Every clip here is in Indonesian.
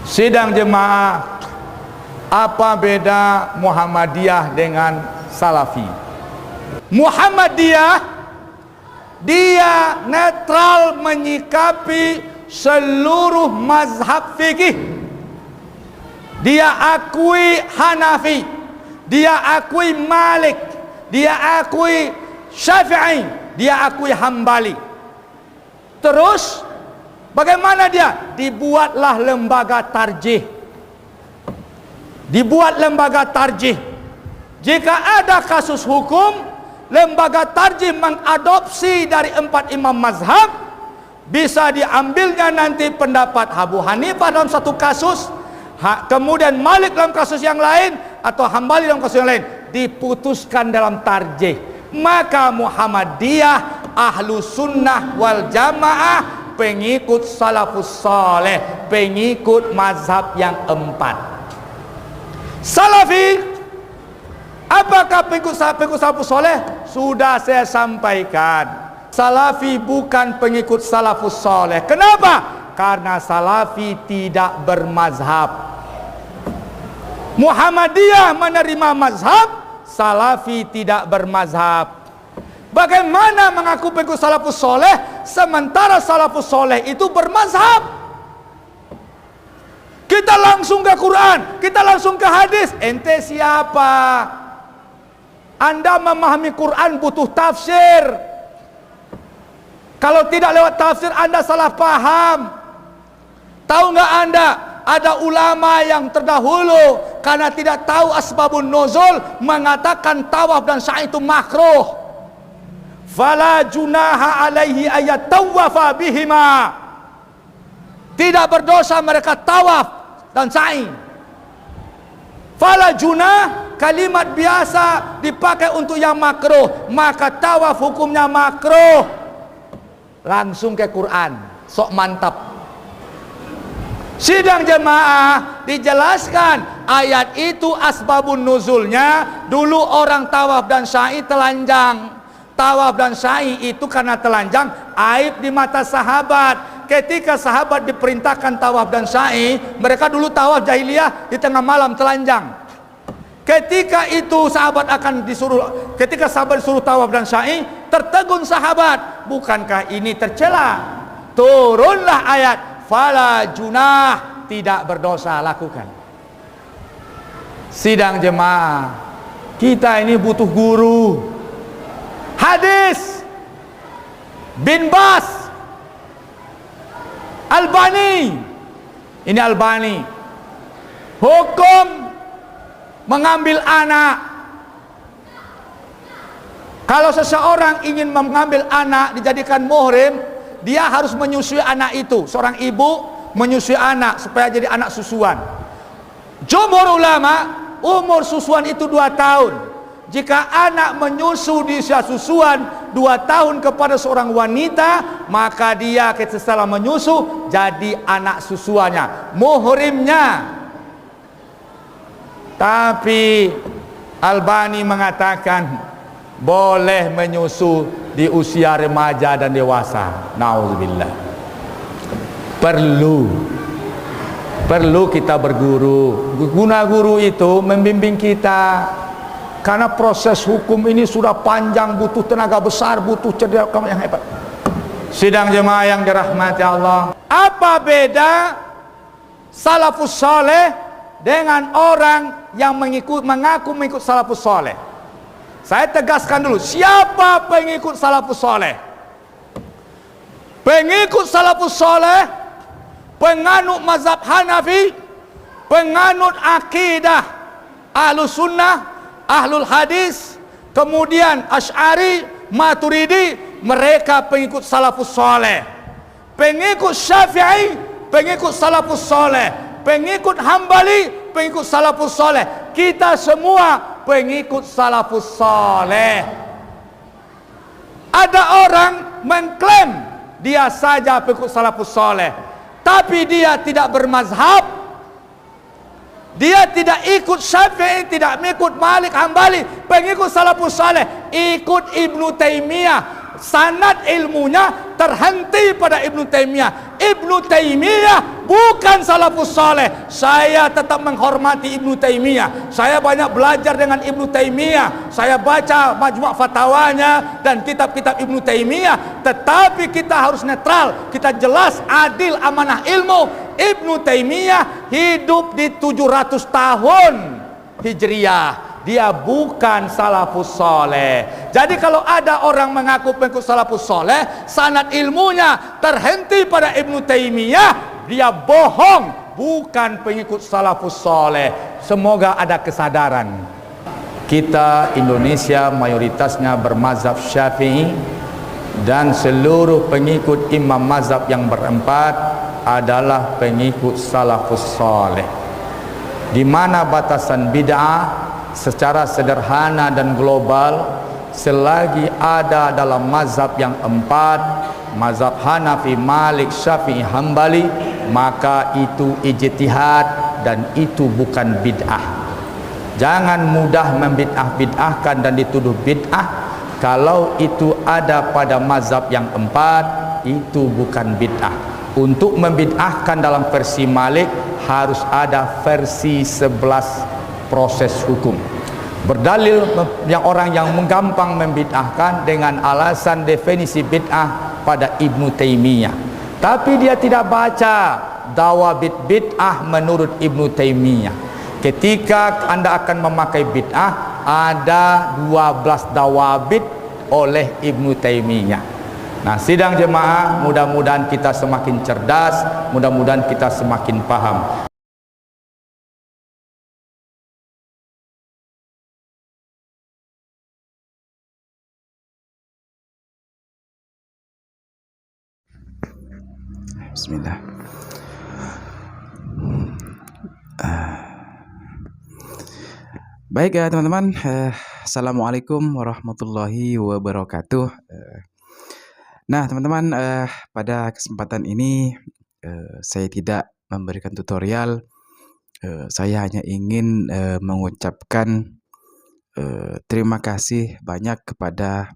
Sidang jemaah, apa beda Muhammadiyah dengan Salafi? Muhammadiyah, dia netral menyikapi seluruh mazhab fikih. Dia akui Hanafi, dia akui Malik, dia akui Syafi'i, dia akui Hambali. Terus bagaimana dia? Dibuatlah lembaga tarjih. Dibuat lembaga tarjih. Jika ada kasus hukum, lembaga tarjih mengadopsi dari 4 imam mazhab. Bisa diambilnya nanti pendapat Abu Hanifah dalam satu kasus, kemudian Malik dalam kasus yang lain, atau Hambali dalam kasus yang lain, diputuskan dalam tarjih. Maka Muhammadiyah, ahlu sunnah wal jamaah, pengikut salafus saleh, pengikut mazhab yang 4. Salafi, apakah pengikut salafus saleh? Sudah saya sampaikan, Salafi bukan pengikut salafus saleh. Kenapa? Karena Salafi tidak bermazhab. Muhammadiyah menerima mazhab, Salafi tidak bermazhab. Bagaimana mengaku pengikut salafus soleh sementara salafus soleh itu bermazhab? Kita langsung ke Quran, kita langsung ke hadis. Ente siapa? Anda memahami Quran butuh tafsir. Kalau tidak lewat tafsir Anda salah paham. Tahu nggak Anda? Ada ulama yang terdahulu karena tidak tahu asbabun nuzul mengatakan tawaf dan sa'i itu makruh. Fala junaha alaihi ayat tawafa bihima. Tidak berdosa mereka tawaf dan sa'i. Fala junah kalimat biasa dipakai untuk yang makruh, maka tawaf hukumnya makruh. Langsung ke Quran, sok mantap. Sidang jemaah, dijelaskan ayat itu asbabun nuzulnya. Dulu orang tawaf dan sa'i telanjang. Tawaf dan sa'i itu karena telanjang aib di mata sahabat. Ketika sahabat diperintahkan tawaf dan sa'i, mereka dulu tawaf jahiliyah di tengah malam telanjang. Ketika itu sahabat akan disuruh, ketika sahabat disuruh tawaf dan sa'i, tertegun sahabat, bukankah ini tercela? Turunlah ayat fala junah, tidak berdosa, lakukan. Sidang jemaah, kita ini butuh guru. Hadis Bin Bas, Albani, ini Albani, hukum mengambil anak. Kalau seseorang ingin mengambil anak dijadikan muhrim, dia harus menyusui anak itu. Seorang ibu menyusui anak supaya jadi anak susuan. Jumhur ulama, umur susuan itu 2 tahun. Jika anak menyusu di usia susuan 2 tahun kepada seorang wanita, maka dia setelah menyusu jadi anak susuannya, muhrimnya. Tapi Albani mengatakan boleh menyusu di usia remaja dan dewasa. Nauzubillah. Perlu kita berguru. Guna guru itu membimbing kita. Karena proses hukum ini sudah panjang, butuh tenaga besar, butuh cerdas yang hebat. Sidang jemaah yang dirahmati Allah, apa beda salafus saleh dengan orang yang mengaku mengikut salafus saleh? Saya tegaskan dulu, siapa pengikut salafus saleh? Pengikut salafus saleh, penganut mazhab Hanafi, penganut akidah Ahlus Sunnah, Ahlul Hadis, kemudian Asy'ari, Maturidi, mereka pengikut salafus saleh. Pengikut Syafi'i, pengikut salafus saleh. Pengikut Hambali, pengikut salafus saleh. Kita semua pengikut salafus saleh. Ada orang mengklaim dia saja pengikut salafus saleh, tapi dia tidak bermazhab. Dia tidak ikut Syafi'i, tidak ikut Malik, Hambali, pengikut salafus saleh, ikut Ibnu Taimiyah, sanad ilmunya terhenti pada Ibnu Taimiyah. Ibnu Taimiyah bukan salafus saleh. Saya tetap menghormati Ibnu Taimiyah. Saya banyak belajar dengan Ibnu Taimiyah. Saya baca majmu' fatwanya dan kitab-kitab Ibnu Taimiyah. Tetapi kita harus netral. Kita jelas, adil, amanah ilmu. Ibnu Taimiyah hidup di 700 tahun Hijriyah. Dia bukan salafus soleh. Jadi kalau ada orang mengaku pengikut salafus soleh, sanad ilmunya terhenti pada Ibnu Taimiyah, dia bohong, bukan pengikut salafus soleh. Semoga ada kesadaran. Kita Indonesia mayoritasnya bermazhab Syafi'i, dan seluruh pengikut imam mazhab yang berempat adalah pengikut salafus soleh. Di mana batasan bid'ah secara sederhana dan global, selagi ada dalam mazhab yang empat, mazhab Hanafi, Malik, Syafi'i, Hambali, maka itu ijtihad dan itu bukan bid'ah. Jangan mudah membid'ah-bid'ahkan dan dituduh bid'ah. Kalau itu ada pada mazhab yang empat, itu bukan bid'ah. Untuk membid'ahkan dalam versi Malik harus ada versi 11 proses hukum. Berdalil yang orang yang menggampang membid'ahkan dengan alasan definisi bid'ah pada Ibnu Taimiyah. Tapi dia tidak baca dawabit bid'ah menurut Ibnu Taimiyah. Ketika Anda akan memakai bid'ah, ada 12 dawabit oleh Ibnu Taimiyah. Nah, sidang jemaah, mudah-mudahan kita semakin cerdas, mudah-mudahan kita semakin paham. Bismillah. Baik ya teman-teman, Assalamualaikum warahmatullahi wabarakatuh. Nah teman-teman, pada kesempatan ini saya tidak memberikan tutorial. Saya hanya ingin mengucapkan terima kasih banyak kepada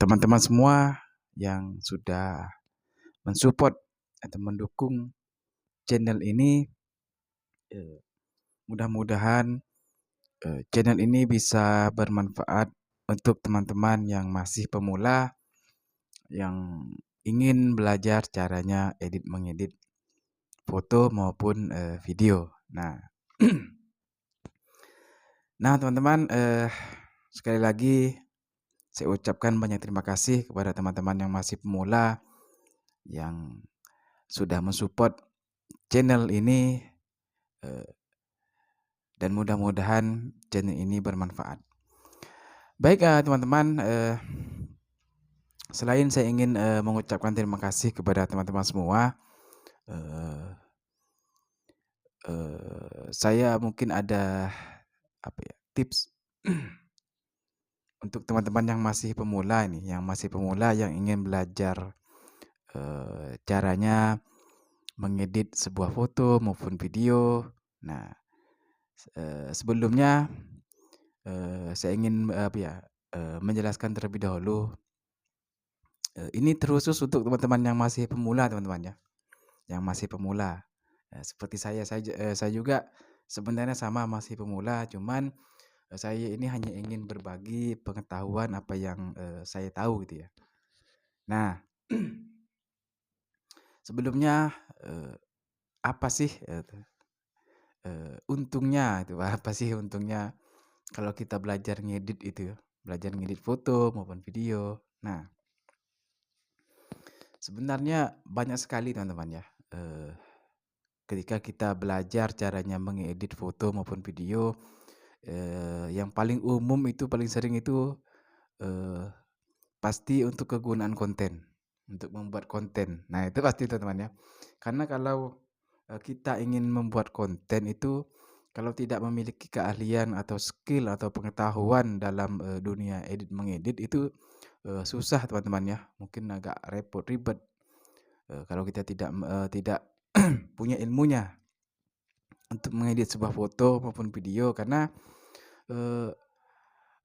teman-teman semua yang sudah mensupport atau mendukung channel ini. Mudah-mudahan channel ini bisa bermanfaat untuk teman-teman yang masih pemula, yang ingin belajar caranya mengedit foto maupun video. Nah, nah teman-teman, sekali lagi saya ucapkan banyak terima kasih kepada teman-teman yang masih pemula, yang sudah mensupport channel ini, dan mudah-mudahan channel ini bermanfaat. Baik teman-teman, selain saya ingin mengucapkan terima kasih kepada teman-teman semua, saya mungkin ada tips untuk teman-teman yang masih pemula ini, yang ingin belajar caranya mengedit sebuah foto maupun video. Nah, sebelumnya saya ingin menjelaskan terlebih dahulu. Ini terkhusus untuk teman-teman yang masih pemula, teman-teman ya, yang masih pemula. Seperti saya juga sebenarnya sama masih pemula, cuman saya ini hanya ingin berbagi pengetahuan apa yang saya tahu gitu ya. Nah, sebelumnya apa sih untungnya itu? Apa sih untungnya kalau kita belajar ngedit itu, belajar ngedit foto maupun video? Nah, sebenarnya banyak sekali teman-teman ya. Ketika kita belajar caranya mengedit foto maupun video, yang paling umum itu, paling sering itu pasti untuk kegunaan konten, untuk membuat konten. Nah itu pasti teman-teman ya. Karena kalau kita ingin membuat konten itu, kalau tidak memiliki keahlian atau skill atau pengetahuan dalam dunia mengedit itu susah teman-teman ya. Mungkin agak ribet kalau kita tidak punya ilmunya untuk mengedit sebuah foto maupun video, karena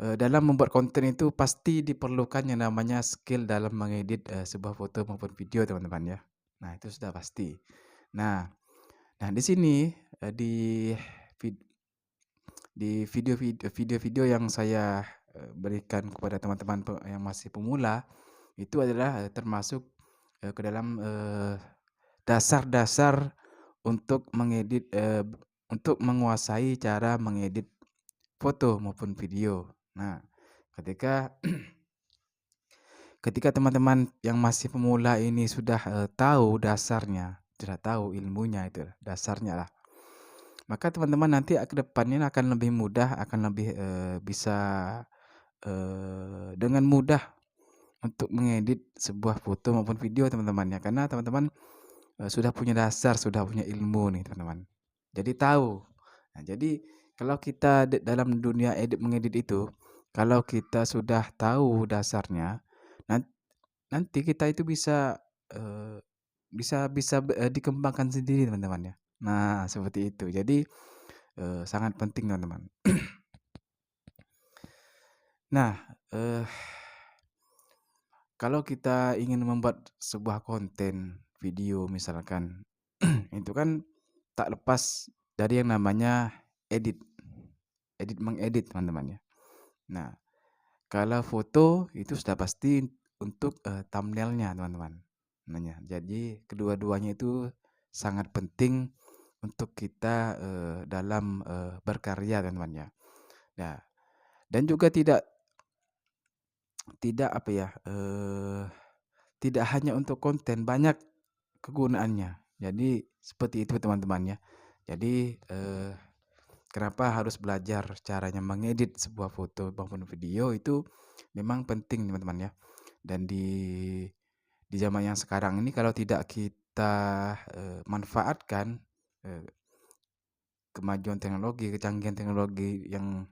dalam membuat konten itu pasti diperlukan yang namanya skill dalam mengedit, sebuah foto maupun video teman-teman ya. Nah itu sudah pasti. Nah nah di sini, di vid di video-video yang saya, berikan kepada teman-teman yang masih pemula, itu adalah, termasuk, ke dalam, dasar-dasar untuk mengedit, untuk menguasai cara mengedit foto maupun video. Nah, ketika ketika teman-teman yang masih pemula ini sudah, tahu dasarnya, sudah tahu ilmunya itu, dasarnya lah, maka teman-teman nanti ke depannya akan lebih mudah, akan lebih, bisa, dengan mudah untuk mengedit sebuah foto maupun video teman-teman ya. Karena teman-teman, sudah punya dasar, sudah punya ilmu nih teman-teman. Jadi tahu. Nah jadi kalau kita dalam dunia mengedit itu, kalau kita sudah tahu dasarnya, nan nanti kita itu bisa, dikembangkan sendiri teman-teman ya. Nah seperti itu. Jadi, sangat penting teman-teman. Nah, kalau kita ingin membuat sebuah konten video misalkan, itu kan tak lepas dari yang namanya edit, mengedit teman-teman ya. Nah, kalau foto itu sudah pasti untuk, thumbnail-nya teman-teman. Jadi kedua-duanya itu sangat penting untuk kita, dalam, berkarya teman-teman ya. Nah, dan juga tidak tidak apa ya, tidak hanya untuk konten, banyak kegunaannya. Jadi seperti itu teman-teman ya. Jadi, kenapa harus belajar caranya mengedit sebuah foto maupun video itu memang penting teman-teman ya. Dan di zaman yang sekarang ini kalau tidak kita, manfaatkan, eee, kemajuan teknologi, kecanggihan teknologi yang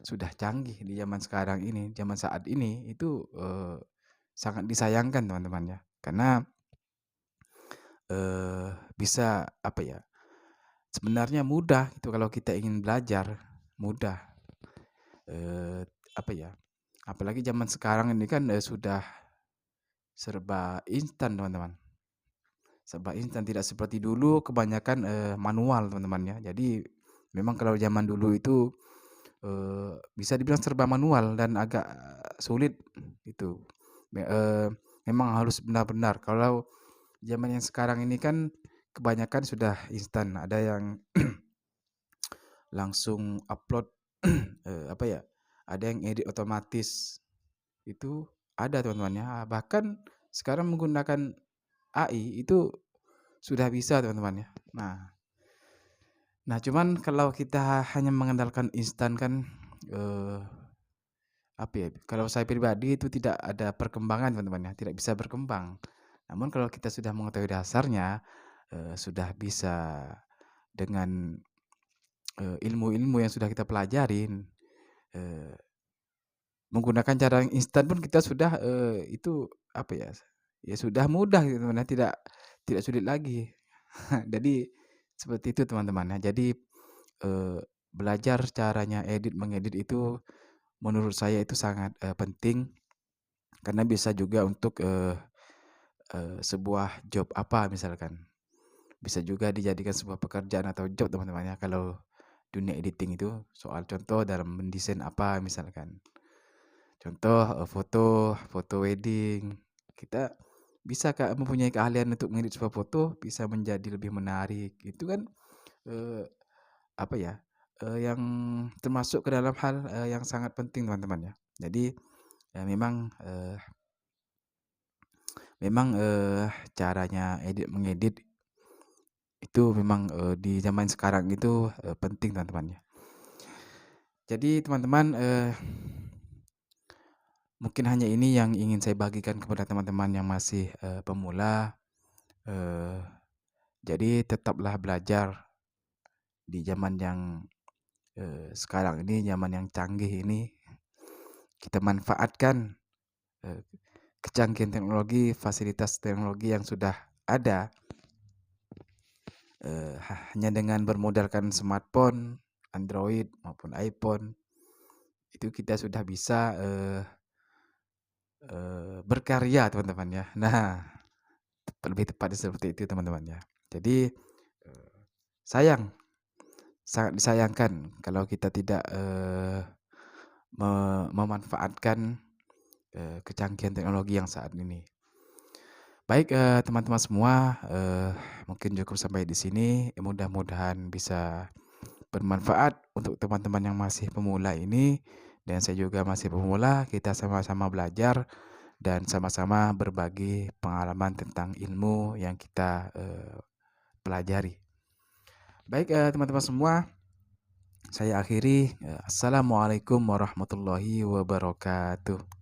sudah canggih di zaman sekarang ini, zaman saat ini itu, sangat disayangkan teman-teman ya. Karena, bisa apa ya, sebenarnya mudah itu kalau kita ingin belajar, mudah. Eee, apa ya, apalagi zaman sekarang ini kan, sudah serba instan teman-teman, serba instan tidak seperti dulu kebanyakan, manual teman-teman ya. Jadi memang kalau zaman dulu itu, bisa dibilang serba manual dan agak sulit itu. Memang harus benar-benar. Kalau zaman yang sekarang ini kan kebanyakan sudah instan, ada yang langsung upload, apa ya, ada yang edit otomatis, itu ada teman-teman ya. Bahkan sekarang menggunakan AI itu sudah bisa teman-teman ya. Nah cuman kalau kita hanya mengandalkan instan kan, eee, apa ya, kalau saya pribadi itu tidak ada perkembangan teman-teman ya, tidak bisa berkembang. Namun kalau kita sudah mengetahui dasarnya, sudah bisa dengan, ilmu-ilmu yang sudah kita pelajarin, eee, menggunakan cara yang instan pun kita sudah, itu apa ya, ya sudah mudah gitu teman ya, tidak sulit lagi. Jadi seperti itu teman-teman ya. Jadi, belajar caranya mengedit itu menurut saya itu sangat, penting karena bisa juga untuk, sebuah job apa misalkan. Bisa juga dijadikan sebuah pekerjaan atau job teman-teman ya kalau dunia editing itu. Soal contoh dalam mendesain apa misalkan. Contoh, foto, foto wedding. Kita bisa mempunyai keahlian untuk mengedit sebuah foto bisa menjadi lebih menarik. Itu kan, eee, apa ya, yang termasuk ke dalam hal, yang sangat penting teman-teman ya. Jadi, ya memang, caranya mengedit itu memang, di zaman sekarang itu, penting teman-teman ya. Jadi teman-teman, mungkin hanya ini yang ingin saya bagikan kepada teman-teman yang masih, pemula, eee, jadi tetaplah belajar di zaman yang, sekarang ini, zaman yang canggih ini, kita manfaatkan, eee, kecanggihan teknologi, fasilitas teknologi yang sudah ada, hanya dengan bermodalkan smartphone, Android maupun iPhone, itu kita sudah bisa berkarya teman-teman ya. Nah, lebih tepatnya seperti itu teman-teman ya. Jadi sayang, sangat disayangkan kalau kita tidak memanfaatkan kecanggihan teknologi yang saat ini. Baik, teman-teman semua, mungkin cukup sampai di sini. Mudah-mudahan bisa bermanfaat untuk teman-teman yang masih pemula ini, dan saya juga masih pemula. Kita sama-sama belajar dan sama-sama berbagi pengalaman tentang ilmu yang kita pelajari. Baik, teman-teman semua, saya akhiri. Assalamualaikum warahmatullahi wabarakatuh.